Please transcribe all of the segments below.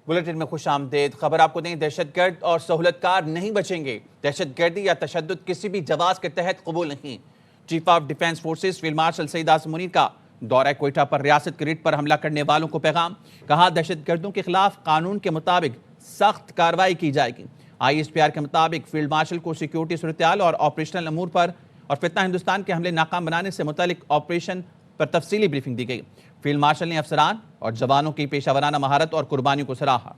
Bulletin में खुश आमदेद। खबर आपको दें, दहशतगर्द और सहूलतकार नहीं बचेंगे। दहशतगर्दी या तशद्दुद किसी भी जवाब के तहत कबूल नहीं। Chief of defence forces field marshal Syed Asim Munir का दौरा कोयटा पर रियासत के रेड पर हमला करने वालों को पैगाम। कहा, दहशतगर्दों के खिलाफ कानून के मुताबिक सख्त कार्रवाई की जाएगी। ISPR के मुताबिक फील्ड मार्शल को सिक्योरिटी सूरत-ए-हाल और ऑपरेशनल अमूर पर और फितना हिंदुस्तान के हमले नाकाम बनाने से मुतालिक ऑपरेशन पर तफसीली ब्रीफिंग दी गई। फील्ड मार्शल ने अफसरान और जवानों की पेशावराना महारत और कुर्बानियों को सराहा।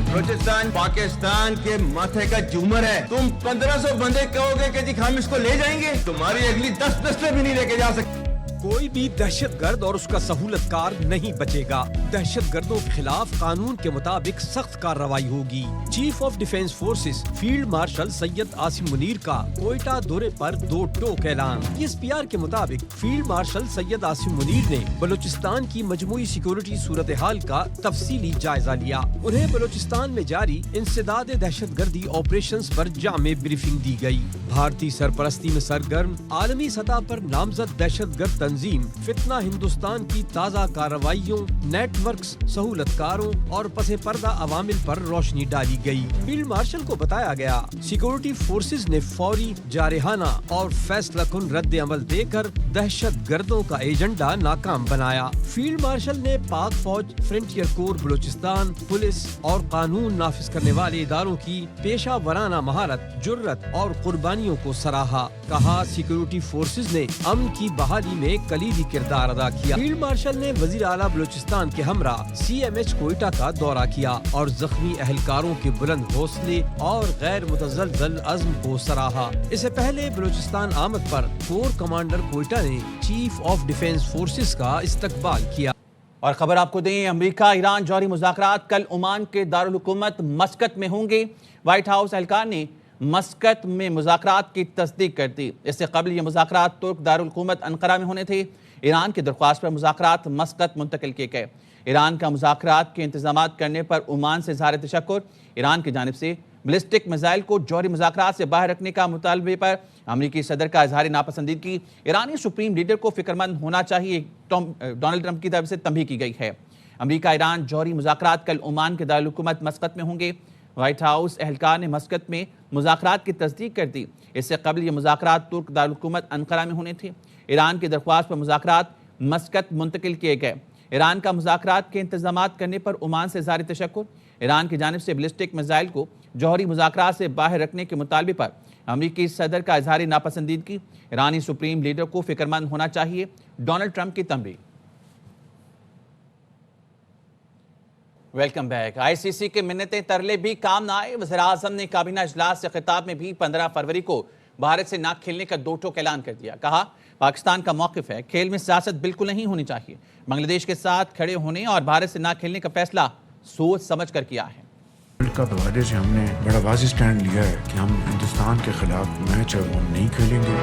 बलूचिस्तान पाकिस्तान के माथे का झूमर है। तुम 1500 बंदे कहोगे कि जी हम इसको ले जाएंगे, तुम्हारी अगली 10 नस्लें भी नहीं लेके जा सकते। कोई भी दहशतगर्द और उसका सहूलतकार नहीं बचेगा। दहशतगर्दों के खिलाफ कानून के मुताबिक सख्त कार्रवाई होगी। Chief of defence forces field martial Syed Asim Munir का कोयटा दौरे पर 2 टोक ऐलान। ISPR के मुताबिक फील्ड मार्शल सैयद आसिम मुनीर ने बलूचिस्तान की मजमूई सिक्योरिटी सूरत हाल का तफसीली जायजा लिया। उन्हें बलूचिस्तान में जारी इंसदाद दहशतगर्दी ऑपरेशंस पर जामे ब्रीफिंग दी गई। भारतीय सरपरस्ती में सरगर्म आलमी सतह पर नामजद दहशतगर्द तंजीम फितना हिंदुस्तान की ताज़ा कार्रवाइयों, नेटवर्क्स, सहूलतकारों और पसे पर्दा अवामिल पर रोशनी डाली गई। फील्ड मार्शल को बताया गया, सिक्योरिटी फोर्सेस ने फौरी, जारहाना और फैसला कुन रद्द अमल देकर दहशत गर्दों का एजेंडा नाकाम बनाया। फील्ड मार्शल ने पाक फौज, फ्रंटियर कोर बलूचिस्तान, पुलिस और कानून नाफिज करने वाले इदारों की पेशा वराना महारत, जुर्रत और कुर्बानियों को सराहा। कहा, सिक्योरिटी फोर्सेस ने अमन की बहाली में कलीदी किरदार अदा किया। फील्ड मार्शल ने वजीर आला बलूचिस्तान के हमरा CMH कोयटा का दौरा किया और जख्मी अहलकारों के बुलंद हौसले और गैर मुतज़लज़ल अज़्म को सराहा। इससे पहले बलूचिस्तान आमद पर कोर कमांडर कोयटा ने चीफ ऑफ डिफेंस फोर्सेस का इस्तकबाल किया। और खबर आपको दें, अमेरिका ईरान जौहरी मुज़ाकरात कल ओमान के दारुल हुकूमत मस्कत में होंगे। व्हाइट हाउस एहलकार ने मस्कत में मुज़ाकरात की तस्दीक कर दी। इससे कबल ये मुज़ाकरात तुर्क दारुल हुकूमत अंकारा में होने थे। ईरान की दरख्वास्त पर मुज़ाकरात मस्कत मुंतकिल किए गए। ईरान का मुज़ाकरात के इंतजामात करने पर ओमान से इज़हार तशक्कुर। ईरान की जानिब से बैलिस्टिक मिसाइल को जौहरी मुज़ाकरात से बाहर रखने का मुतालबे पर अमरीकी सदर का इज़हार नापसंदीदगी। ईरानी सुप्रीम लीडर को फिक्रमंद होना चाहिए, डोनाल्ड ट्रंप की तरफ से तंबीह की गई है। अमरीका ईरान जौहरी मुज़ाकरात कल ओमान के दारुल हुकूमत मस्कत में होंगे। व्हाइट हाउस एहलकार ने मस्कत में मुज़ाकरात की तस्दीक कर दी। इससे कबल ये मुज़ाकरात तुर्क दारुल हुकूमत अंकारा में होने थे। ईरान की दरख्वास्त पर मुज़ाकरात मस्कत मुंतकिल किए गए। ईरान का मुज़ाकरात के इंतजामात करने पर ओमान से इज़हार तशक्कुर। ईरान की जानिब से बैलिस्टिक मिसाइल को जौहरी मुज़ाकरात से बाहर रखने के मुतालबे पर अमरीकी सदर का इज़हार नापसंदीदगी। ईरानी सुप्रीम लीडर को फिक्रमंद होना चाहिए, डोनाल्ड ट्रंप की तंबीह। Welcome back. ICC के मिन्नतें तरले भी काम ना आए। वज़ीर-ए-आज़म ने काबीना इजलास से खिताब में भी 15 फरवरी को भारत से ना खेलने का 2 टोक ऐलान कर दिया। कहा, पाकिस्तान का मौक़िफ़ है, खेल में सियासत बिल्कुल नहीं होनी चाहिए। बांग्लादेश के साथ खड़े होने और भारत से ना खेलने का फैसला सोच समझ कर किया है। वर्ल्ड कप हवाले से हमने बड़ा वाज़ेह स्टैंड लिया है कि हम हिंदुस्तान के खिलाफ मैच है वो नहीं खेलेंगे।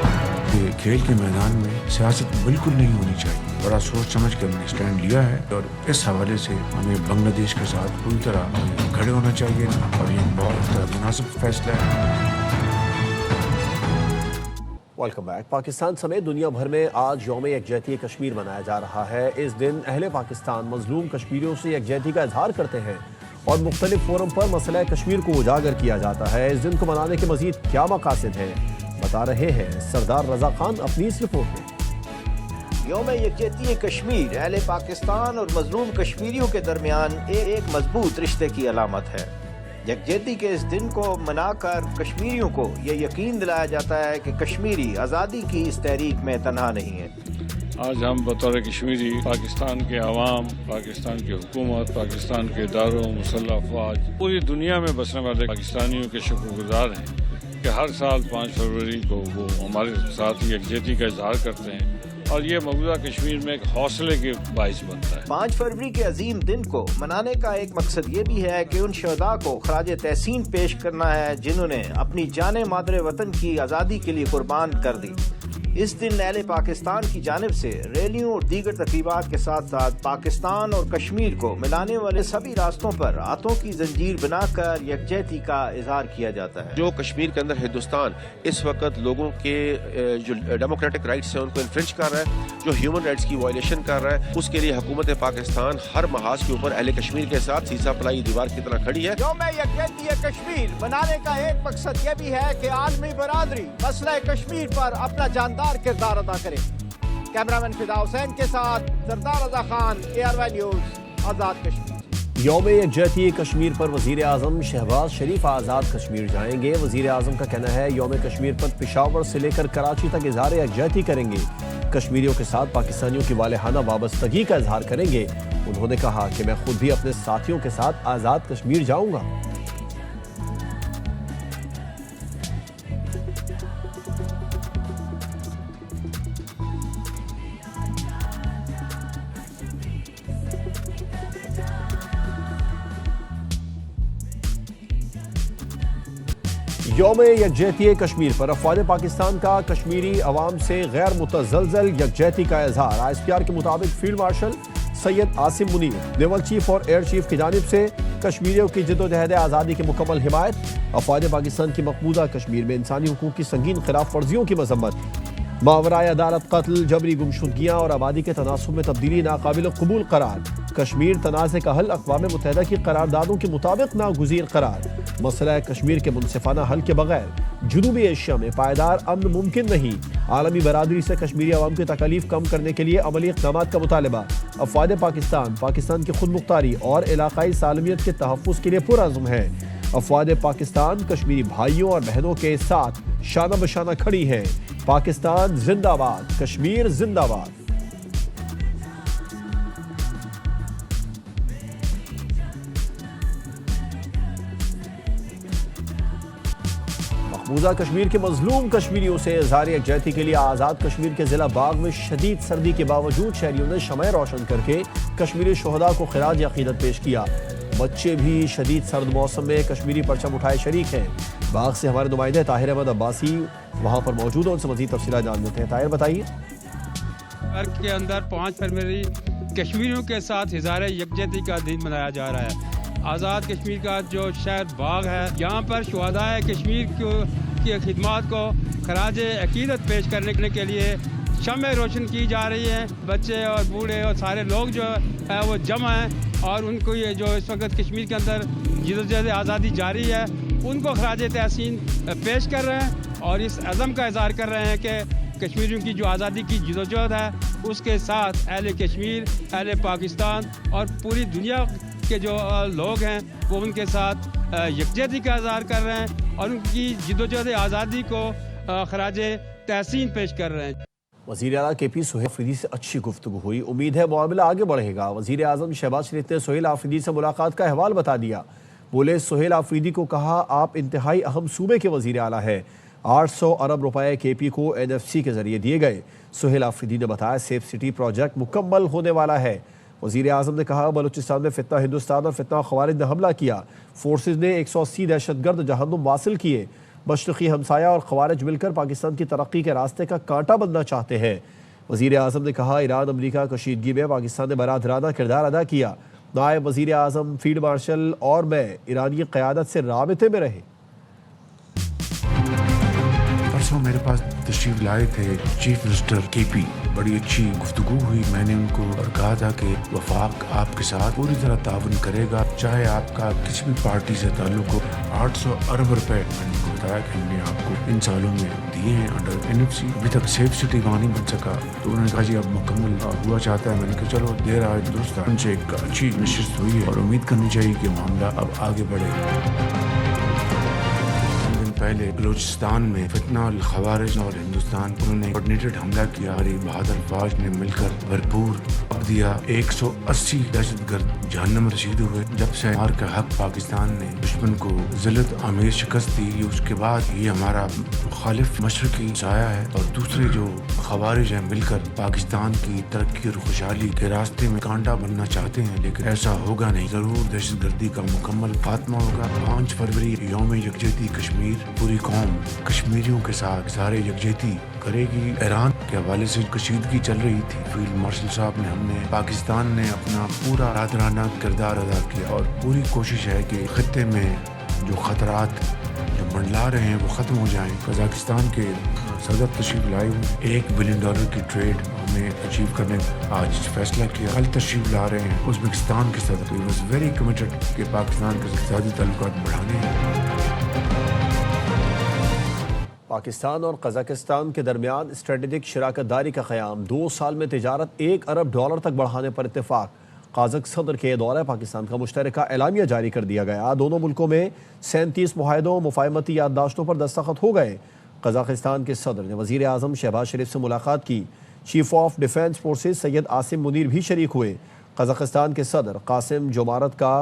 ये खेल के मैदान में सियासत बिल्कुल नहीं होनी चाहिए। बड़ा सोच समझ के हमने स्टैंड लिया है और इस हवाले से हमें बांग्लादेश के साथ पूरी तरह खड़े होना चाहिए और ये बहुत मुनासिब फैसला है। Welcome back. पाकिस्तान समेत दुनिया भर में आज यौम यकजहती कश्मीर मनाया जा रहा है। इस दिन अहले पाकिस्तान मजलूम कश्मीरियों से यकजहती का इजहार करते हैं और मुख्तलिफ फोरम पर मसला कश्मीर को उजागर किया जाता है। इस दिन को मनाने के मजीद क्या मकासद हैं, बता रहे हैं सरदार रजा खान अपनी इस रिपोर्ट में। यौम यकजहती कश्मीर अहले पाकिस्तान और मजलूम कश्मीरियों के दरमियान एक मजबूत रिश्ते की अलामत है। यकजहती के इस दिन को मनाकर कश्मीरियों को यह यकीन दिलाया जाता है कि कश्मीरी आज़ादी की इस तहरीक में तन्हा नहीं है। आज हम बतौर कश्मीरी पाकिस्तान के अवाम, पाकिस्तान की हुकूमत, पाकिस्तान के इदारों, मुसल्लह अफवाज, पूरी दुनिया में बसने वाले पाकिस्तानियों के शुक्रगुजार हैं कि हर साल 5 फरवरी को वो हमारे साथ यकजहती का इजहार करते हैं और ये मौजूदा कश्मीर में एक हौसले के बाइस बनता है। 5 फरवरी के अजीम दिन को मनाने का एक मकसद ये भी है कि उन शहदा को खराज तहसीन पेश करना है जिन्होंने अपनी जाने मादरे वतन की आज़ादी के लिए कुर्बान कर दी। इस दिन अहले पाकिस्तान की जानिब से रैलियों और दीगर तकरीबात के साथ साथ पाकिस्तान और कश्मीर को मिलाने वाले सभी रास्तों पर हाथों की जंजीर बनाकर यकजहती का इजहार किया जाता है। जो कश्मीर के अंदर हिंदुस्तान इस वक्त लोगों के जो डेमोक्रेटिक राइट्स हैं उनको इन्फ्रिंज कर रहा है, जो ह्यूमन राइट्स की वायलेशन कर रहा है, उसके लिए हुकूमत पाकिस्तान हर महाज के ऊपर अहले कश्मीर के साथ सीसा पलाई दीवार की तरह खड़ी है। यौम यकजहती कश्मीर मनाने का एक मकसद ये भी है कि आलमी बरादरी मसला कश्मीर पर अपना जानदार किरदार अदा करे। कैमरामैन फिदा हुसैन के साथ सरदार रजा खान, ARY न्यूज़, आज़ाद कश्मीर। यौम यकजहती कश्मीर पर वज़ीर आज़म शहबाज शरीफ आज़ाद कश्मीर जाएंगे। वज़ीर आज़म का कहना है यौम कश्मीर पर पेशावर से लेकर कराची तक इज़हार यकजहती करेंगे। कश्मीरियों के साथ पाकिस्तानियों की वालेहाना वाबस्तगी का इजहार करेंगे। उन्होंने कहा कि मैं खुद भी अपने साथियों के साथ आज़ाद कश्मीर जाऊंगा। यौम यकजहती कश्मीर पर अफवाज पाकिस्तान का कश्मीरी अवाम से गैर मुतज़लज़ल यकजहती का इजहार। ISPR के मुताबिक field marshal Syed Asim Munir, naval chief और एयर चीफ की जानिब से कश्मीरियों की जद्दोजहद आज़ादी की मुकम्मल हिमायत। अफवाज पाकिस्तान की मकबूजा कश्मीर में इंसानी हुकूक की संगीन खिलाफ वर्जियों की मजम्मत। मावराए अदालत कत्ल, जबरी गुमशुदगियाँ और आबादी के तनासुब में तब्दीली नाकाबिल कबूल करार। कश्मीर तनाज़े का हल अक़वाम मुत्तहिदा की करारदादों के मुताबिक नागुज़ीर करार। मसला कश्मीर के मुनसिफाना हल के बगैर जनूबी एशिया में पायदार अमन मुमकिन नहीं। आलमी बरादरी से कश्मीरी अवाम की तकलीफ कम करने के लिए अमली इक़दाम का मुतालबा। अफवाद पाकिस्तान की खुद मुख्तारी और इलाकाई सालमियत के तहफ़्फ़ुज़ के लिए पुरअज़्म है। अफवाद पाकिस्तान कश्मीरी भाइयों और बहनों के साथ शाना बशाना खड़ी है। पाकिस्तान जिंदाबाद, कश्मीर जिंदाबाद। मकबूजा कश्मीर के मजलूम कश्मीरियों से इज़हार यकजहती के लिए आज़ाद कश्मीर के ज़िला बाग में शदीद सर्दी के बावजूद शहरियों ने शमए रोशन करके कश्मीरी शुहदा को खिराज अक़ीदत पेश किया। बच्चे भी शदीद सर्द मौसम में कश्मीरी परचम उठाए शरीक हैं। बाग से हमारे नुमाइंदे ताहिर अहमद अब्बासी वहाँ पर मौजूद हैं, उनसे मज़ीद तफसीलात जान लेते हैं। ताहिर बताइए। भारत के अंदर 5 फरवरी कश्मीरियों के साथ इज़हार यकजहती का दिन मनाया जा रहा है। आज़ाद कश्मीर का जो शहर बाग है, यहाँ पर शुहदाए कश्मीर की खिदमात को खराज अकीदत पेश करने के लिए शम्में रोशन की जा रही है। बच्चे और बूढ़े और सारे लोग जो है वो जमा हैं और उनको ये जो इस वक्त कश्मीर के अंदर जद्दोजहद आज़ादी जारी है उनको खराज तहसीन पेश कर रहे हैं और इस अज़म का इज़हार कर रहे हैं कि कश्मीरियों की जो आज़ादी की जद्दोजहद है उसके साथ अहले कश्मीर, अहले पाकिस्तान और पूरी दुनिया के जो लोग हैं वो उनके साथ यकजहती का इज़हार कर रहे हैं और उनकी जद्दोजहद आज़ादी को खराज तहसीन पेश कर रहे हैं। वज़ीर आला KP सोहेल आफरीदी से अच्छी गुफ्तगू हुई, उम्मीद है मामला आगे बढ़ेगा। वज़ीर आज़म शहबाज शरीफ ने सोहेल आफरीदी से मुलाकात का अहवाल बता दिया। बोले सोहेल आफरीदी को कहा आप इंतहाई अहम सूबे के वज़ीर आला है। 800 अरब रुपए KP को NFC के जरिए दिए गए। सोहेल आफरीदी ने बताया सेफ सिटी प्रोजेक्ट मुकम्मल होने वाला है। वज़ीर आज़म ने कहा बलूचिस्तान में फितना हिंदुस्तान और फितना ख़वारिज ने हमला किया। फोर्सेज ने 180 दहशतगर्द जहन्नुम वासिल किए। मशरक़ी हमसाया और ख़वारिज मिलकर पाकिस्तान की तरक्की के रास्ते का कांटा बनना चाहते हैं। वज़ीर आज़म ने कहा ईरान अमरीका कशीदगी में पाकिस्तान ने बरादराना किरदार अदा किया। नायब वज़ीर आज़म, फील्ड मार्शल और मैं ईरानी क़यादत से राबिते में रहे। परसों मेरे पास तशरीफ लाए थे चीफ मिनिस्टर KP, बड़ी अच्छी गुफ्तगू हुई। मैंने उनको और कहा था कि वफाक आपके साथ पूरी तरह ताउन करेगा, चाहे आपका किसी भी पार्टी से ताल्लुक हो। 800 अरब रुपए मैंने उनको बताया कि हमने आपको इन सालों में दिए हैं अंडर NFC। अभी तक सेफ सिटी वहाँ नहीं बन सका, तो उन्होंने कहा जी अब मुकम्मल हुआ चाहता है। मैंने कहा चलो देर आए दुरुस्त। उनसे एक अच्छी नशिस्त हुई है और उम्मीद करनी चाहिए कि मामला अब आगे बढ़े। पहले बलूचिस्तान में फितना और ख़वारिज और हिंदुस्तान उन्होंने कोऑर्डिनेटेड हमला किया। हमारी बहादुर फौज ने मिलकर भरपूर दिया। 180 दहशतगर्द जहन्नम रसीद हुए। जब से मार का हक पाकिस्तान ने दुश्मन को ज़िल्लत आमेज शिकस्त दी, उसके बाद ये हमारा मुखालिफ मशरक़ी साया है और दूसरे जो ख़वारिज हैं मिलकर पाकिस्तान की तरक्की और खुशहाली के रास्ते में कांटा बनना चाहते हैं, लेकिन ऐसा होगा नहीं। ज़रूर दहशतगर्दी का मुकम्मल खात्मा होगा। 5 फरवरी यौम यकजहती कश्मीर पूरी कौम कश्मीरियों के साथ सारे यकजहती करेगी। ईरान के हवाले से कशीदगी चल रही थी, फील्ड मार्शल साहब ने हमने पाकिस्तान ने अपना पूरा राजराना किरदार अदा किया और पूरी कोशिश है कि खत्ते में जो खतरात जो मंडला रहे हैं वो ख़त्म हो जाएं। कजाकिस्तान के सदर तशरीफ लाए हुए $1 बिलियन की ट्रेड हमें अचीव करने आज फैसला किया। कल तशरीफ ला रहे हैं उज़्बेकिस्तान के सदर, ही वॉज वेरी कमिटेड कि पाकिस्तान के इक़्तिसादी ताल्लुकात बढ़ाने हैं। पाकिस्तान और कजाकिस्तान के दरमियान स्ट्रेटेजिक शराकतदारी का क़याम 2 साल में तिजारत $1 अरब तक बढ़ाने पर इत्तेफाक। काज़क सदर के दौरे पाकिस्तान का मुश्तरका एलामिया जारी कर दिया गया। दोनों मुल्कों में 37 मुआहदों मुफाहमती याददाश्तों पर दस्तखत हो गए। कजाकिस्तान के सदर ने वज़ीर आज़म शहबाज शरीफ से मुलाकात की। Chief of defence forces Syed Asim Munir भी शरीक हुए। कजाकिस्तान के सदर कासिम जोमारत का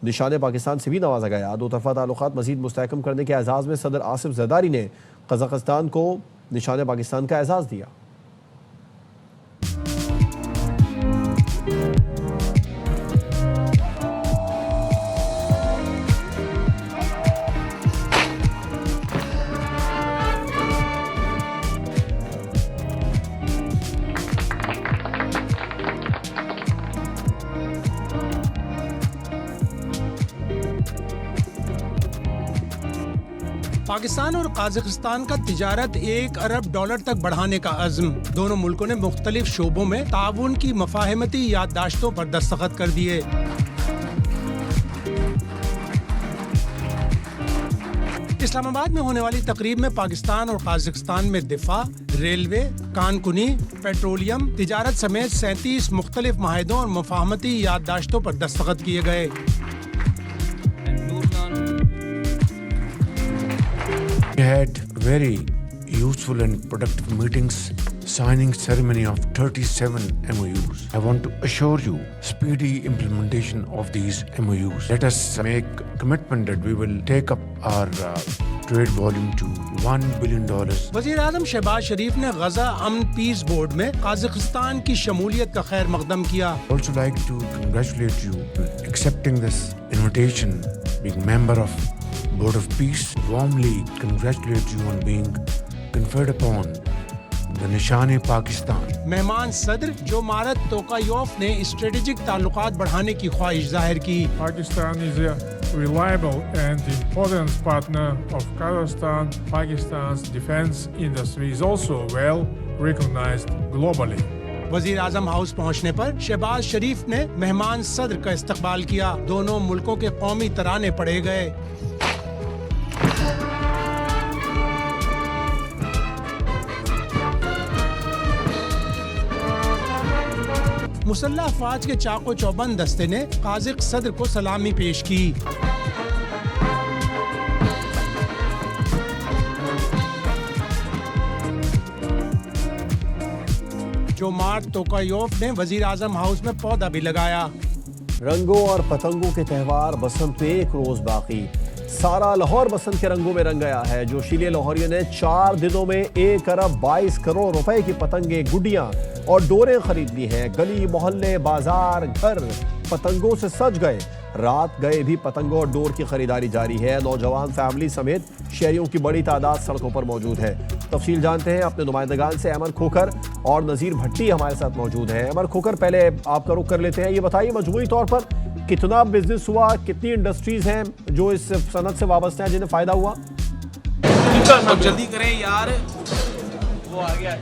निशान पाकिस्तान से भी नवाजा गया। दो तरफ़ा ताल्लुकात मज़ीद मुस्तहकम करने के एजाज़ में सदर आसिफ ज़रदारी ने कजाकिस्तान को निशान पाकिस्तान का एजाज़ दिया। पाकिस्तान और काज़ाकिस्तान का तिजारत $1 अरब तक बढ़ाने का अज़्म। दोनों मुल्कों ने मुख्तलिफ शोबों में ताउन की मफाहमती याददाश्तों पर दस्तखत कर दिए। इस्लामाबाद में होने वाली तकरीब में पाकिस्तान और काज़ाकिस्तान में दिफा, रेलवे, कानकुनी, पेट्रोलियम, तिजारत समेत 37 मुख्तलिफ माहिदों और मफाहमती याददाश्तों पर दस्तखत किए गए। We had very useful and productive meetings, signing ceremony of 37 MOUs. I want to assure you speedy implementation of these MOUs. Let us make commitment that we will take up our trade volume to $1 billion. वज़ीर आज़म शहबाज शरीफ ने गजा अमन piece board में काज़ाकिस्तान की शमूलियत का खैर मकदम किया। I also like to congratulate you on accepting this invitation, being member of Board of Peace. Warmly congratulate you on being conferred upon the Nishan-e Pakistan. मेहमान सदर जोमारत तोकायोफ ने स्ट्रेटेजिक ताल्लुकात बढ़ाने की ख्वाहिश जाहिर की। Pakistan is a reliable and important partner of Kazakhstan. Pakistan's defense industry is also well recognized globally. वज़ीर आज़म हाउस पहुंचने पर शहबाज शरीफ ने मेहमान सदर का इस्तकबाल किया। दोनों मुल्कों के कौमी तराने पढ़े गए। मुसल्लह अफवाज के चाको चौबंद दस्ते ने काज़िक सदर को सलामी पेश की। जोमार्ट तोकायोफ ने वज़ीर आज़म हाउस में पौधा भी लगाया। रंगों और पतंगों के त्यौहार बसंत में 1 रोज बाकी। सारा लाहौर बसंत के रंगों में रंग गया है। जोशीले लाहौरियों ने 4 दिनों में 1 अरब 22 करोड़ रुपए की पतंगे, गुड्डियां और डोरें खरीद ली हैं। गली मोहल्ले, बाजार, घर पतंगों से सज गए। रात गए भी पतंगों और डोर की खरीदारी जारी है। नौजवान फैमिली समेत शहरियों की बड़ी तादाद सड़कों पर मौजूद है। तफसील जानते हैं अपने नुमाइंदगान से। अमर खोखर और नज़ीर भट्टी हमारे साथ मौजूद हैं। अमर खोखर, पहले आपका रुख कर लेते हैं। ये बताइए मजमूई तौर पर कितना बिजनेस हुआ, कितनी इंडस्ट्रीज हैं जो इस सनत से वाबस्ते हैं जिन्हें फायदा हुआ? जल्दी करें यार, वो आ गया।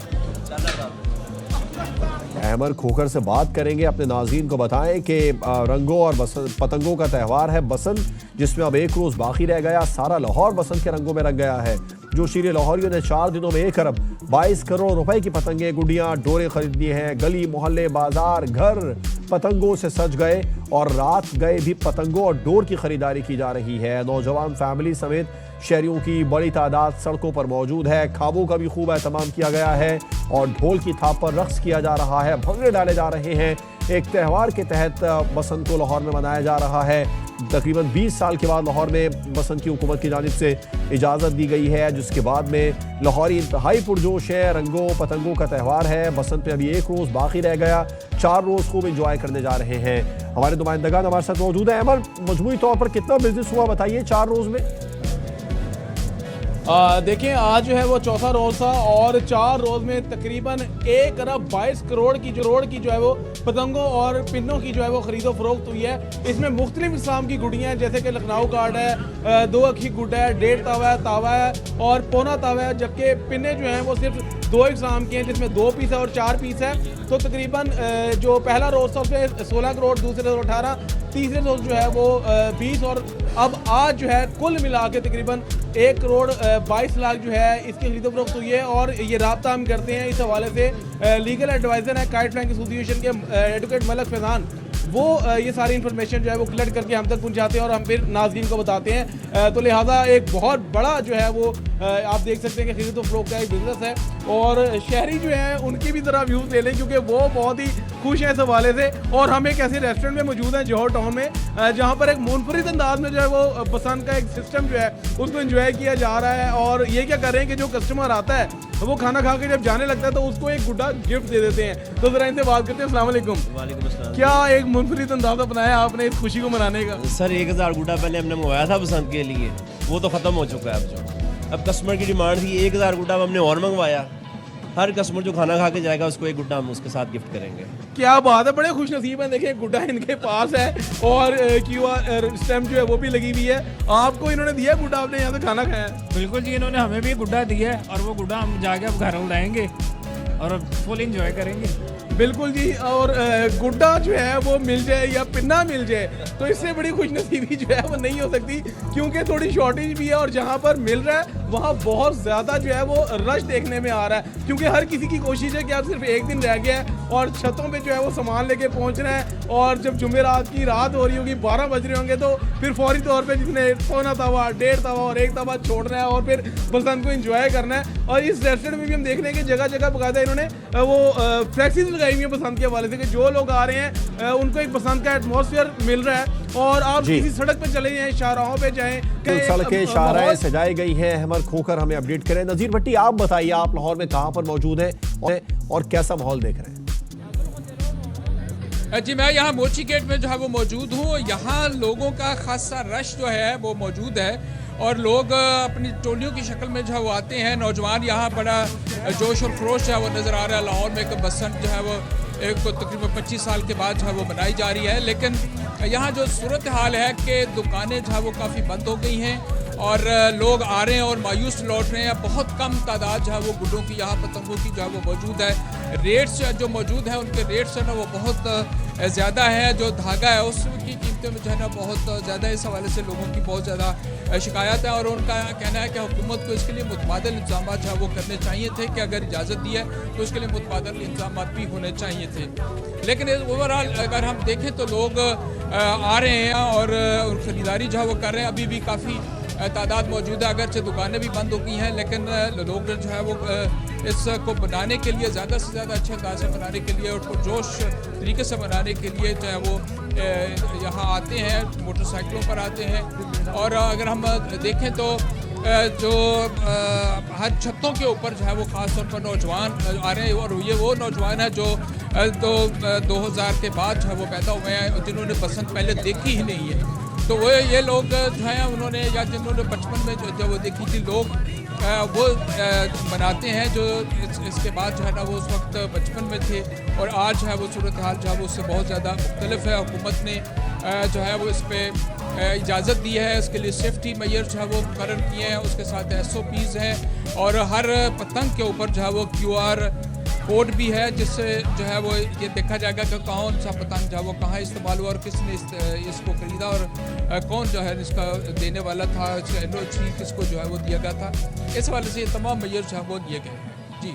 अहमद खोखर से बात करेंगे। अपने नाज़रीन को बताएं कि रंगों और पतंगों का त्यौहार है बसंत, जिसमें अब 1 रोज बाकी रह गया। सारा लाहौर बसंत के रंगों में रंग गया है। जोशीले लाहौरियों ने 4 दिनों में 1 अरब 22 करोड़ रुपए की पतंगे, गुड्डियां, डोरे खरीद ली हैं। गली मोहल्ले, बाजार, घर पतंगों से सज गए और रात गए भी पतंगों और डोर की खरीदारी की जा रही है। नौजवान फैमिली समेत शहरियों की बड़ी तादाद सड़कों पर मौजूद है। खाबों का भी खूब एहतमाम किया गया है और ढोल की थाप पर रक्स किया जा रहा है, भंगड़े डाले जा रहे हैं। एक त्यौहार के तहत बसंत को लाहौर में मनाया जा रहा है। तकरीबन 20 साल के बाद लाहौर में बसंत की हुकूमत की जानिब से इजाज़त दी गई है, जिसके बाद में लाहौरी इंतहाई पुरजोश है। रंगों पतंगों का त्यौहार है। बसंत में अभी 1 रोज़ बाकी रह गया। 4 रोज़ खूब इंजॉय करने जा रहे हैं। हमारे नुमाइंदगान हमारे साथ मौजूद है। अमर, मजमूई तौर पर कितना बिजनेस हुआ बताइए 4 रोज़ में? देखें आज जो है वो चौथा रोज़ था और 4 रोज़ में तकरीबन 1 अरब 22 करोड़ की जो है वो पतंगों और पिन्नों की जो है वो ख़रीदो फरोख्त हुई है। इसमें मुख्तलिफ इस्लाम की गुड़ियाँ हैं, जैसे कि लखनऊ कार्ड है, 2 अखी गुड्डा है, 1.5 तावा है और पौना तावा है, जबकि पिन्ने जो हैं वो सिर्फ 2 इस्लाम के हैं, जिसमें 2 पीस है और 4 पीस है। तो तकरीबन जो पहला रोज़ था उसमें 16 करोड़, दूसरे रोज़ 18, तीसरे रोज़ जो है वो 20 और अब आज जो है कुल मिला के तकरीबन 1 करोड़ 22 लाख जो है इसकी खरीदो फरोख्त हुई है। और ये राब्ता हम करते हैं इस हवाले से लीगल एडवाइज़र है काइट फ्लाइंग एसोसिएशन के एडवोकेट मलक फैज़ान, वो ये सारी इन्फॉर्मेशन जो है वो कलेक्ट करके हम तक पहुंचाते हैं और हम फिर नाज़रीन को बताते हैं। तो लिहाजा एक बहुत बड़ा जो है वो आप देख सकते हैं कि खरीदो फरोख्त का एक बिजनेस है और शहरी जो है उनकी भी ज़रा व्यूज़ ले लें क्योंकि वो बहुत ही खुश हैं इस हवाले से। और हम एक ऐसे रेस्टोरेंट में मौजूद हैं जौहर टाउन में जहाँ पर एक मुनफरिद अंदाज में जो है वो पसंद का एक सिस्टम जो है उसको एंजॉय किया जा रहा है। और ये क्या कर रहे हैं कि जो कस्टमर आता है वो खाना खा के जब जाने लगता है तो उसको एक गुड्डा गिफ्ट दे देते हैं। तो ज़रा इनसे बात करते हैं। अस्सलाम वालेकुम। वालेकुम अस्सलाम। क्या एक मुनफरिद अंदाज़ अपनाया आपने इस खुशी को मनाने का? सर 1000 गुड्डा पहले हमने मंगवाया था पसंद के लिए, वो तो ख़त्म हो चुका है। अब कस्टमर की डिमांड थी 1000 गुड्डा, हमने और मंगवाया। हर कस्टमर जो खाना खा के जाएगा उसको एक गुड्डा हम उसके साथ गिफ्ट करेंगे। क्या बात है, बड़े खुश नसीब हैं। देखिए गुड्डा इनके पास है और QR स्टैम्प जो है वो भी लगी हुई है। आपको इन्होंने दिया गुड्डा, आपने यहाँ से खाना खाया? बिल्कुल जी, इन्होंने हमें भी गुड्डा दिया है और वो गुड्डा हम जाके अब घर उड़ाएंगे और फुल इंजॉय करेंगे। बिल्कुल जी। और गुड्डा जो है वो मिल जाए या पिन्ना मिल जाए तो इससे बड़ी खुशनसीबी जो है वो नहीं हो सकती क्योंकि थोड़ी शॉर्टेज भी है और जहाँ पर मिल रहा है वहाँ बहुत ज़्यादा जो है वो रश देखने में आ रहा है क्योंकि हर किसी की कोशिश है कि अब सिर्फ एक दिन रह गया है और छतों पे जो है वो सामान लेके पहुँच रहे हैं। और जब जुमेरात की रात हो रही होगी, 12 बज रहे होंगे, तो फिर फौरी तौर पे जिसने पौना तवा, 1.5 तवा और 1 तवा छोड़ना है और फिर पसंद को एंजॉय करना है। और इस रेस्टोरेंट में भी हम देख रहे हैं कि जगह जगह बकायदा इन्होंने वो फ्लैक्सीज लगाई हुई है पसंद के हवाले से कि जो लोग आ रहे हैं उनको एक पसंद का एटमॉस्फेयर मिल रहा है। और आप किसी सड़क पे चले जाएं, शाहराहों पे जाएं, सड़कें शाहराहें सजाई गई हैं। अहमद खोकर हमें अपडेट करें। नज़ीर भट्टी, आप बताइए, आप लाहौर में कहाँ पर मौजूद हैं और कैसा माहौल देख रहे हैं? जी, मैं यहाँ मोची गेट में जो है वो मौजूद हूँ। यहाँ लोगों का खासा रश जो है वो मौजूद है और लोग अपनी टोलियों की शक्ल में जो है वो आते हैं। नौजवान यहाँ बड़ा जोश और खरोश है वो नज़र आ रहा है। लाहौर में एक बसंत जो है वो एक तकरीबन 25 साल के बाद जो है वो मनाई जा रही है। लेकिन यहाँ जो सूरत हाल है कि दुकानें जो है वो काफ़ी बंद हो गई हैं और लोग आ रहे हैं और मायूस लौट रहे हैं। बहुत कम तादाद जो है वो गुड्डों की, यहाँ पतंगों की जो है वो मौजूद है। रेट्स जो मौजूद हैं उनके रेट्स है ना वो बहुत ज़्यादा है। जो धागा है उसकी कीमतें में जो है ना बहुत ज़्यादा, इस हवाले से लोगों की बहुत ज़्यादा शिकायत है और उनका कहना है कि हुकूमत को इसके लिए मुतबादल इंतजाम जो है वो करने चाहिए थे कि अगर इजाज़त दी है तो उसके लिए मुतबादल इंतजाम भी होने चाहिए थे। लेकिन ओवरऑल अगर हम देखें तो लोग आ रहे हैं और ख़रीदारी जो है वो कर रहे हैं। अभी भी काफ़ी तादाद मौजूद है, अगरचे दुकानें भी बंद हो गई हैं लेकिन लोग जो है वो इसको बनाने के लिए ज़्यादा से ज़्यादा अच्छे अंदाज से बनाने के लिए और पुरजोश तरीके से बनाने के लिए जो है वो यहाँ आते हैं, मोटरसाइकिलों पर आते हैं। और अगर हम देखें तो जो हर छतों के ऊपर जो है वो ख़ास तौर पर नौजवान आ रहे हैं और ये वो नौजवान है जो 2000 के बाद जो है वो पैदा हुए हैं जिन्होंने बसंत पहले देखी ही नहीं है। तो वो ये लोग जो हैं उन्होंने या जिन्होंने बचपन में जो वो देखी थी लोग वो बनाते हैं जो इसके बाद जो है ना वो उस वक्त बचपन में थे और आज जो है वो सूरत हाल जो है वो उससे बहुत ज़्यादा मुख्तलिफ है। हुकूमत ने जो है वो इस पर इजाज़त दी है, इसके लिए सेफ्टी मेजर जो है वो मुकर्रर किए हैं, उसके साथ SOPs हैं और हर पतंग के ऊपर जो है वो QR कोड भी है जिससे जो है वो ये देखा जाएगा कि कौन सा पतंग जो है वो कहाँ इस्तेमाल हुआ और किसने इसको खरीदा और कौन जो है इसका देने वाला था, NOC किसको जो है वो दिया गया था। इस हवाले से ये तमाम मेजर जो है वो दिए गए। जी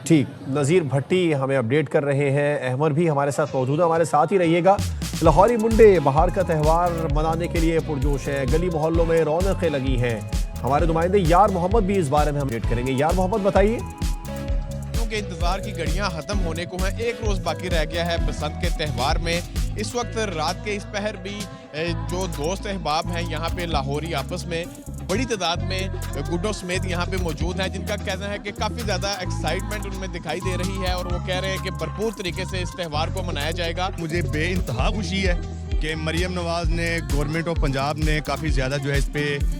ठीक, नज़ीर भट्टी हमें अपडेट कर रहे हैं। अहमद भी हमारे साथ मौजूद है, हमारे साथ ही रहिएगा। लाहौरी मुंडे बहार का त्यौहार मनाने के लिए पुरजोश है, गली मोहल्लों में रौनकें लगी हैं। हमारे नुमाइंदे यार मोहम्मद भी इस बारे में हम अपडेट करेंगे। यार मोहम्मद, बताइए। के इंतजार की घड़ियां खत्म होने को हैं, एक रोज बाकी रह गया है बसंत के त्यौहार में। इस वक्त रात के इस पहर भी जो दोस्त अहबाब हैं यहाँ पे लाहौरी आपस में बड़ी तादाद में गुड्डों समेत यहाँ पे मौजूद हैं जिनका कहना है कि काफ़ी ज़्यादा एक्साइटमेंट उनमें दिखाई दे रही है और वो कह रहे हैं कि भरपूर तरीके से इस त्यौहार को मनाया जाएगा। मुझे बेइंतहा खुशी है कि मरियम नवाज़ ने, गवर्नमेंट ऑफ पंजाब ने काफ़ी ज़्यादा जो है इस पर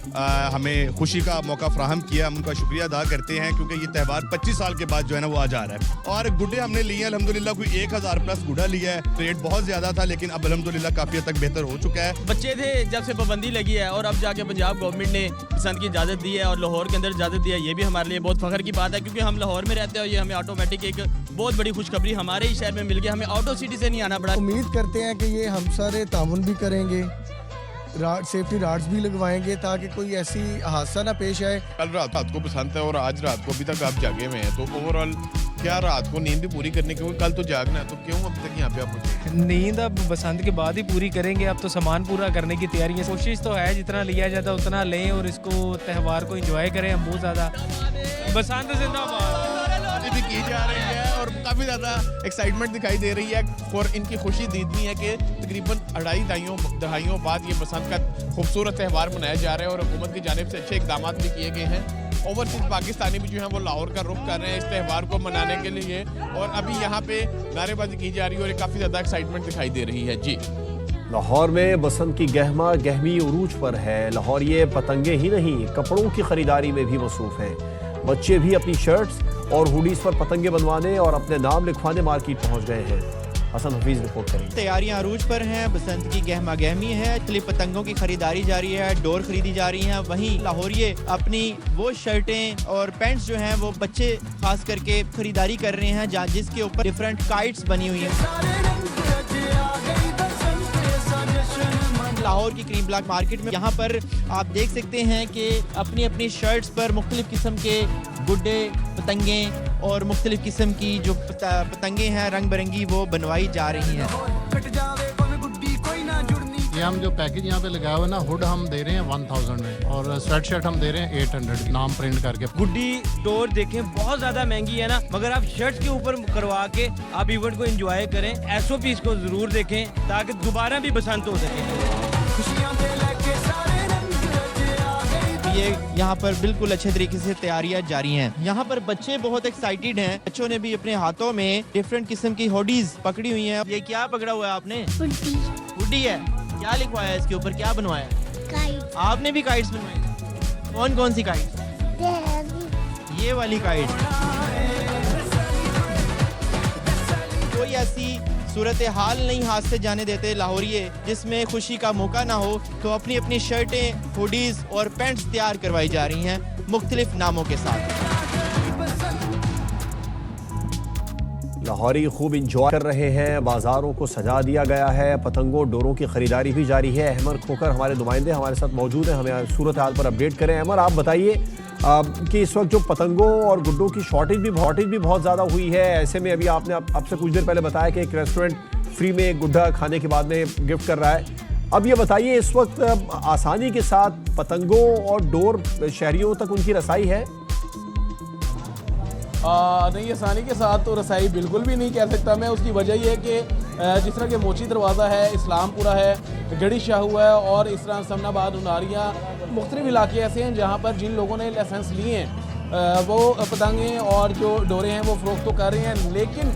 हमें खुशी का मौका फ्राहम किया। हम उनका शुक्रिया अदा करते हैं क्योंकि ये त्यौहार 25 साल के बाद जो है ना वो आ जा रहा है। और गुड्डे हमने लिए अल्हम्दुलिल्लाह, कोई 1000 प्लस गुड्डा लिया है। रेट बहुत ज़्यादा था लेकिन अब अल्हम्दुलिल्लाह काफ़ी हद तक बेहतर हो चुका है। बच्चे थे जब से पाबंदी लगी है और अब जाके पंजाब गवर्नमेंट ने बसंत की इजाज़त दी है और लाहौर के अंदर इजाज़त दी है। ये भी हमारे लिए बहुत फ़ख्र की बात है क्योंकि हम लाहौर में रहते हैं और ये हमें ऑटोमेटिक एक बहुत बड़ी खुशखबरी हमारे ही शहर में मिल गई। हमें आउट ऑफ सिटी से नहीं आना पड़ा। उम्मीद करते हैं कि ये हम सारे ताउन भी करेंगे, सेफ्टी राड्स भी लगवाएंगे ताकि कोई ऐसी हादसा ना पेश आए। कल रात को बसंत है और आज रात को अभी तक आप जागे हुए हैं, तो ओवरऑल क्या रात को नींद भी पूरी करने की, कल तो जागना है, तो क्यों अब तक यहाँ पे आप रुके? नींद अब बसंत के बाद ही पूरी करेंगे। अब तो सामान पूरा करने की तैयारी है। कोशिश तो है जितना लिया जाता है उतना लें और इसको त्यौहार को एंजॉय करें हम बहुत ज़्यादा। बसंत जिंदाबाद भी की जा रही है और काफ़ी ज़्यादा एक्साइटमेंट दिखाई दे रही है और इनकी खुशी दीदनी है कि तकरीबन 2.5 दहाइयों बाद ये बसंत का खूबसूरत त्यौहार मनाया जा रहा है और हुकूमत की जानिब से अच्छे इक़दाम भी किए गए हैं। ओवरसीज पाकिस्तानी भी जो हैं वो लाहौर का रुख कर रहे हैं इस त्यौहार को मनाने के लिए और अभी यहाँ पे नारेबाजी की जा रही है और काफ़ी ज़्यादा एक्साइटमेंट दिखाई दे रही है। जी, लाहौर में बसंत की गहमी उरूज पर है। लाहौर ये पतंगे ही नहीं, कपड़ों की खरीदारी में भी मसरूफ हैं। बच्चे भी अपनी शर्ट्स और हुडीज पर पतंगे बनवाने और अपने नाम लिखवाने मार्केट पहुंच गए हैं। हसन हफीज रिपोर्ट करेंगे। तैयारियां अरूज पर हैं, बसंत की गहमा गहमी है, मुख्तलिफ पतंगों की खरीदारी जारी है, डोर खरीदी जा रही हैं। वहीं लाहौरिये अपनी वो शर्टें और पैंट्स जो हैं वो बच्चे खास करके खरीदारी कर रहे हैं जिसके ऊपर डिफरेंट काइट्स बनी हुई हैं। लाहौर की क्रीम ब्लॉक मार्केट में यहाँ पर आप देख सकते हैं कि अपनी अपनी शर्ट्स पर मुख्तलिफ किस्म के गुड्डे, पतंगे और मुख्तलिफ किस्म की जो पतंगे हैं रंग बिरंगी वो बनवाई जा रही हैं। ये हम जो पैकेज यहाँ पे लगाया हुआ है ना, हुड हम दे रहे हैं 1000 में और स्वेट शर्ट हम दे रहे हैं 800 नाम प्रिंट करके। गुड्डी टोर देखें बहुत ज्यादा महंगी है ना, मगर आप शर्ट्स के ऊपर करवा के आप इवेंट को एंजॉय करें। SOPs को जरूर देखें ताकि दोबारा भी बसंत हो सके। ये यहाँ पर बिल्कुल अच्छे तरीके से तैयारियां जारी हैं। यहाँ पर बच्चे बहुत एक्साइटेड हैं। बच्चों ने भी अपने हाथों में डिफरेंट किस्म की हुडीज पकड़ी हुई हैं। ये क्या पकड़ा हुआ है आपने? हुडी है। क्या लिखवाया है इसके ऊपर, क्या बनवाया? काइट। आपने भी काइट्स बनवाई? कौन कौन सी काइट्स? ये वाली काइट। कोई ऐसी सूरत हाल नहीं हाथ से जाने देते लाहौरिये जिसमें खुशी का मौका ना हो, तो अपनी अपनी शर्टें, हुडीज और पैंट्स तैयार करवाई जा रही हैं मुख्तलिफ नामों के साथ। लाहौरी खूब इंजॉय कर रहे हैं, बाजारों को सजा दिया गया है, पतंगों डोरों की खरीदारी भी जारी है। अहमद खोकर हमारे नुमाइंदे हमारे साथ मौजूद हैं, हमें सूरत हाल पर अपडेट करें। अहमद, आप बताइए कि इस वक्त जो पतंगों और गुड्डों की शॉर्टेज भी बहुत ज़्यादा हुई है। ऐसे में अभी आपने आपसे कुछ देर पहले बताया कि एक रेस्टोरेंट फ्री में एक गुड्डा खाने के बाद में गिफ्ट कर रहा है। अब ये बताइए, इस वक्त आसानी के साथ पतंगों और डोर शहरियों तक उनकी रसाई है? नहीं, आसानी के साथ तो रसाई बिल्कुल भी नहीं कह सकता मैं। उसकी वजह ये है कि जिस तरह के मोची दरवाज़ा है, इस्लामपुरा है, गढ़ी शाहू है और इस तरह समनाबाद, उनारियाँ, मुख्तलिफ इलाके ऐसे हैं जहाँ पर जिन लोगों ने लाइसेंस लिए हैं वो पतंगे और जो डोरे हैं वो फ़रोख्त तो कर रहे हैं, लेकिन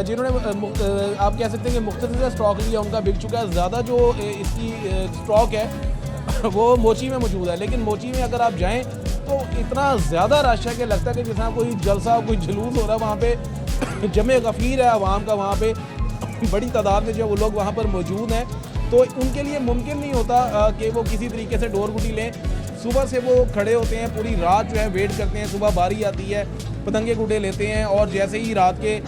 जिन्होंने आप कह सकते हैं कि मुख्तलिफ स्टॉक लिया उनका बिक चुका है। ज़्यादा जो इसकी स्टॉक है वो मोची में मौजूद है, लेकिन मोची में अगर आप जाएँ तो इतना ज़्यादा रश है कि लगता है कि जैसा कोई जलसा, कोई जुलूस हो रहा है। वहाँ पे जमे गफ़ीर है आवाम का, वहाँ पे बड़ी तादाद में जो वो लोग वहाँ पर मौजूद हैं, तो उनके लिए मुमकिन नहीं होता कि वो किसी तरीके से डोर गुटी लें। सुबह से वो खड़े होते हैं, पूरी रात जो है वेट करते हैं, सुबह बारी आती है, पतंगे गुड्डे लेते हैं और जैसे ही रात के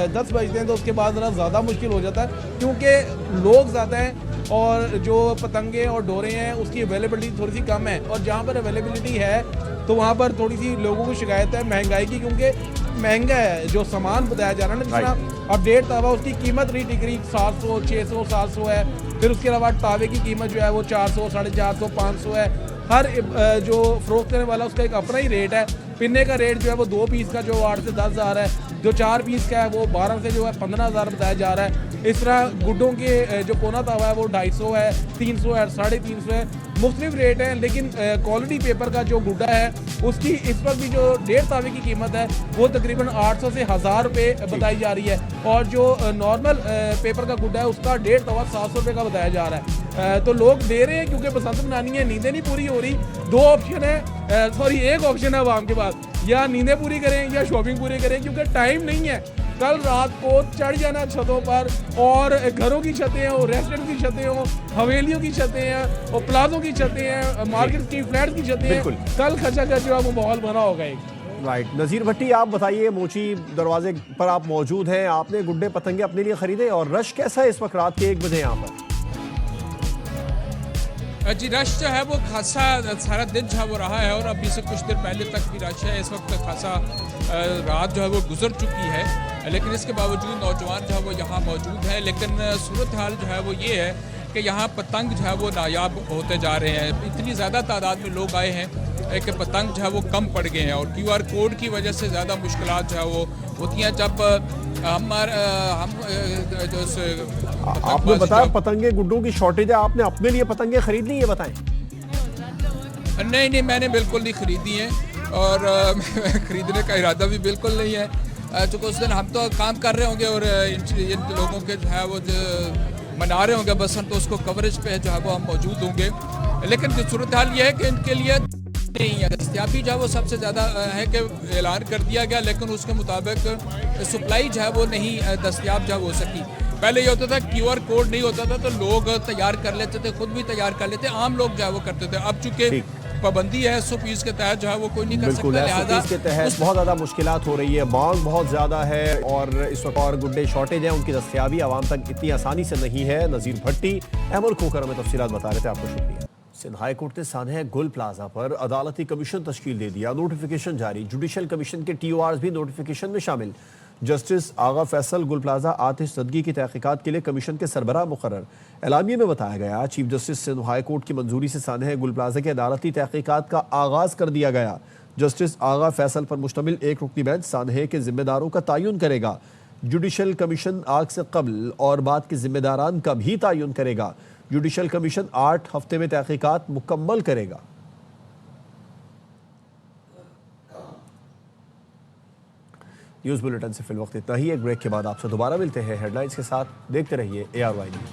10 बजते हैं तो उसके बाद ज़रा ज़्यादा मुश्किल हो जाता है क्योंकि लोग ज़्यादा हैं और जो पतंगे और डोरे हैं उसकी अवेलेबिलिटी थोड़ी सी कम है। और जहाँ पर अवेलेबिलिटी है तो वहाँ पर थोड़ी सी लोगों को शिकायत है महंगाई की, क्योंकि महंगा है जो सामान बताया जा रहा है ना। जिस तरह अपडेट तावा उसकी कीमत रही टिकरी 700, 600, 700 है। फिर उसके अलावा तावे की कीमत जो है वो 400, 450, 500 है। हर जो फ़रोख्त करने वाला उसका एक अपना ही रेट है। पिन्ने का रेट जो है वो 2 पीस का जो 8 से 10 हज़ार है, जो 4 पीस का है वो 12 से जो है 15 हज़ार बताया जा रहा है। इस तरह गुड्डों के जो पौना तवा है वो 250 है, 300 है, 350 है, मुख्तलिफ रेट हैं। लेकिन क्वालिटी पेपर का जो गुड्डा है उसकी इस वक्त भी जो 1.5 तावे की कीमत है वो तकरीबन 800 से 1000 रुपये बताई जा रही है, और जो नॉर्मल पेपर का गुड्डा है उसका 1.5 तवा 700 रुपये का बताया जा रहा है। तो लोग दे रहे हैं क्योंकि बसंत बनानी है, नींदें नहीं पूरी हो रही। दो ऑप्शन है, एक ऑप्शन है आवाम के पास, या नींदें पूरी करें या शॉपिंग पूरी करें, क्योंकि टाइम नहीं है। कल रात को चढ़ जाना छतों पर, और घरों की छतें हो, रेस्टोरेंट की छतें हो, हवेलियों की छतें हैं, और प्लाजों की छतें हैं, मार्केट की फ्लैट की छतें हैं। कल खचा खच जो है वो माहौल बना होगा एक। राइट, नज़ीर भट्टी आप बताइए, मोची दरवाजे पर आप मौजूद हैं, आपने गुड्डे पतंगे अपने लिए खरीदे, और रश कैसा है इस वक्त रात के 1 बजे यहाँ पर? जी, रश जो है वो खासा सारा दिन जो है वो रहा है, और अभी से कुछ देर पहले तक भी रश है। इस वक्त खासा रात जो है वो गुजर चुकी है, लेकिन इसके बावजूद नौजवान जो है वो यहाँ मौजूद है। लेकिन सूरत हाल जो है वो ये है कि यहाँ पतंग जो है वो नायाब होते जा रहे हैं। इतनी ज़्यादा तादाद में लोग आए हैं कि पतंग जो है वो कम पड़ गए हैं, और QR कोड की वजह से ज़्यादा मुश्किलात जो है वो होती हैं। जब हम आपने बताया पतंगे गुड्डों की शॉर्टेज है, आपने अपने लिए पतंगे खरीद ली, ये बताएं। नहीं, मैंने बिल्कुल नहीं खरीदी हैं, और खरीदने का इरादा भी बिल्कुल नहीं है, चूँकि उस दिन हम तो काम कर रहे होंगे और इन लोगों के जो है वो मना रहे होंगे बसंत, तो उसको कवरेज पे जो है वो हम मौजूद होंगे। लेकिन जो सूरत हाल ये है कि इनके लिए नहीं है दस्तियाबी जो है वो सबसे ज़्यादा है कि ऐलान कर दिया गया, लेकिन उसके मुताबिक सप्लाई जो है वो नहीं दस्तियाब जो हो सकी। पहले ये होता था QR कोड नहीं होता था तो लोग तैयार कर लेते थे, खुद भी तैयार कर लेते, आम लोग जो है वो करते थे। अब चूंकि पाबंदी है SOPs के तहत जो है वो कोई नहीं कर सकता, लिहाजा SOPs के तहत बहुत ज़्यादा मुश्किलात हो रही है, मांग बहुत ज़्यादा है, और इस वक्त और गुड्डे शॉर्टेज हैं, उनकी दस्तियाबी आवाम तक इतनी आसानी से नहीं है। नज़ीर भट्टी अहमद खोकर हमें तफसीलात बता रहे थे, आपको शुक्रिया। सिंध हाई कोर्ट ने सानह गुल प्लाजा पर अदालती कमीशन तश्कील दे दिया, नोटिफिकेशन जारी। जुडिशल कमीशन के TORs भी नोटिफिकेशन में शामिल। जस्टिस आगा फैसल गुल प्लाजा आतिश ज़दगी की तहकीकात के लिए कमीशन के सरबराह मुकर्रर। एलामिये में बताया गया chief justice Sindh high court की मंजूरी से सानह गुल प्लाजा की अदालती तहकीकात का आगाज़ कर दिया गया। जस्टिस आगा फैसल पर मुश्तमिल एक रुकनी बेंच सानह के जिम्मेदारों का तयन करेगा। जुडिशल कमीशन आग से कबल और बाद के जिम्मेदारान का भी तयन करेगा। जुडिशल कमीशन 8 हफ्ते में तहकीकात मुकम्मल करेगा। न्यूज़ बुलेटिन से फिल वक्त इतना ही। एक ब्रेक के बाद आपसे दोबारा मिलते हैं हेडलाइंस के साथ। देखते रहिए ARY न्यूज़।